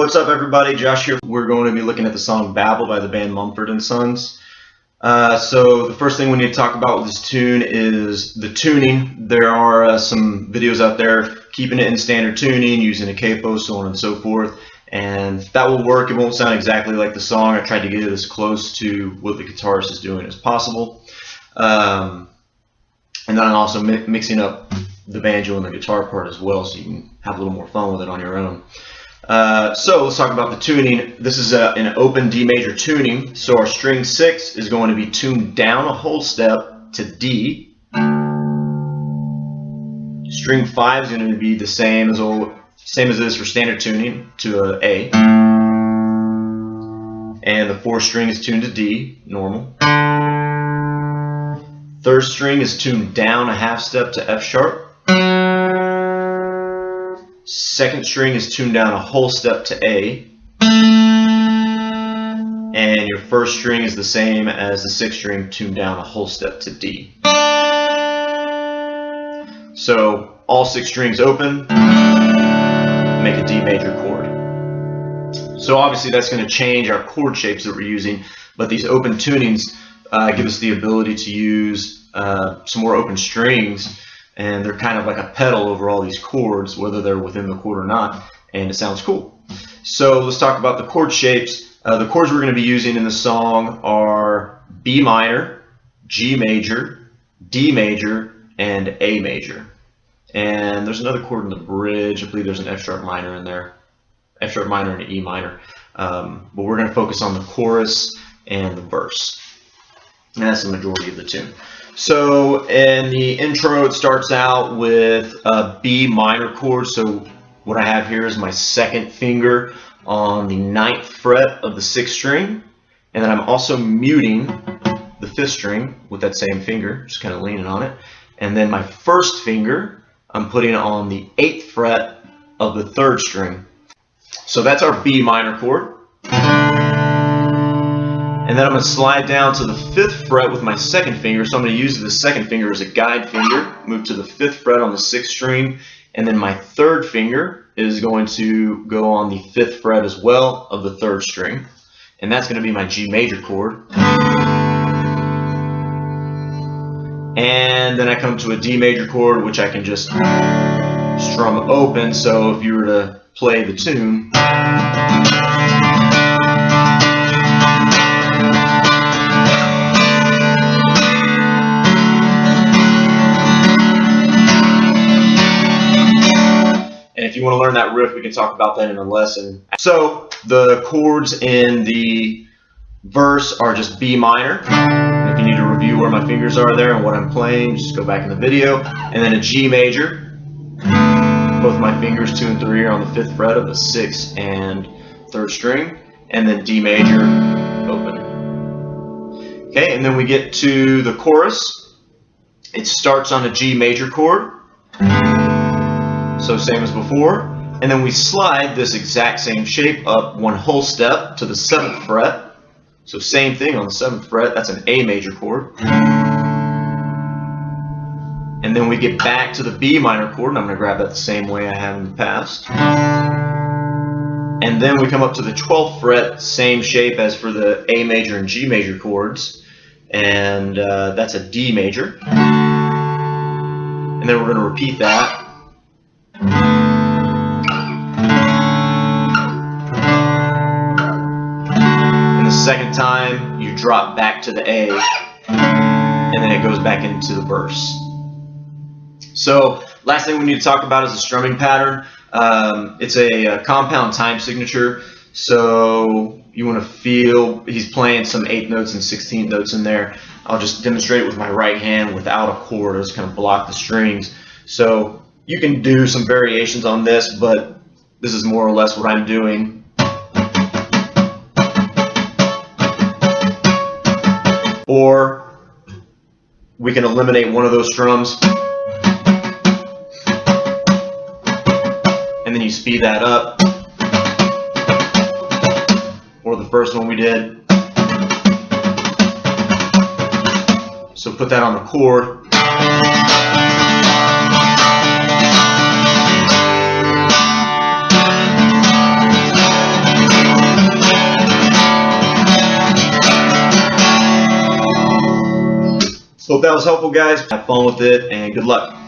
What's up, everybody? Josh here. We're going to be looking at the song Babel by the band Mumford and Sons. So the first thing we need to talk about with this tune is the tuning. There are some videos out there keeping it in standard tuning, using a capo, so on and so forth. And that will work. It won't sound exactly like the song. I tried to get it as close to what the guitarist is doing as possible. And then I'm also mixing up the banjo and the guitar part as well, so you can have a little more fun with it on your own. So let's talk about the tuning. This is an open D major tuning, so our string 6 is going to be tuned down a whole step to D. String 5 is going to be the same as this for standard tuning, to A. And the 4th string is tuned to D, normal. 3rd string is tuned down a half step to F sharp. 2nd string is tuned down a whole step to A, and your 1st string is the same as the 6th string, tuned down a whole step to D. So all 6 strings open, make a D major chord. So obviously that's going to change our chord shapes that we're using, but these open tunings give us the ability to use some more open strings, and they're kind of like a pedal over all these chords, whether they're within the chord or not, and it sounds cool. So let's talk about the chord shapes. The chords we're going to be using in the song are B minor, G major, D major, and A major. And there's another chord in the bridge. I believe there's an F sharp minor in there, F sharp minor and an E minor. But we're going to focus on the chorus and the verse. And that's the majority of the tune. So in the intro, it starts out with a B minor chord. So what I have here is my 2nd finger on the 9th fret of the 6th string, and then I'm also muting the 5th string with that same finger, just kind of leaning on it. And then my 1st finger I'm putting on the 8th fret of the 3rd string. So that's our B minor chord. And then I'm going to slide down to the 5th fret with my 2nd finger. So I'm going to use the 2nd finger as a guide finger, move to the 5th fret on the 6th string, and then my 3rd finger is going to go on the 5th fret as well of the 3rd string. And that's going to be my G major chord. And then I come to a D major chord, which I can just strum open. So if you were to play the tune, and if you want to learn that riff, we can talk about that in a lesson. So the chords in the verse are just B minor. If you need to review where my fingers are there and what I'm playing, just go back in the video. And then a G major. Both my fingers, 2 and 3, are on the 5th fret of the 6th and 3rd string. And then D major, open. Okay, and then we get to the chorus. It starts on a G major chord. So same as before, and then we slide this exact same shape up 1 whole step to the 7th fret. So same thing on the 7th fret, that's an A major chord. And then we get back to the B minor chord, and I'm going to grab that the same way I have in the past. And then we come up to the 12th fret, same shape as for the A major and G major chords, and that's a D major. And then we're going to repeat that. And the 2nd time you drop back to the A, and then it goes back into the verse. So last thing we need to talk about is the strumming pattern. It's a compound time signature, so you want to feel he's playing some 8th notes and 16th notes in there. I'll just demonstrate it with my right hand without a chord. I'll just kind of block the strings. So you can do some variations on this, but this is more or less what I'm doing. Or we can eliminate one of those strums, and then you speed that up. Or the first one we did. So put that on the chord. Hope that was helpful, guys. Have fun with it, and good luck.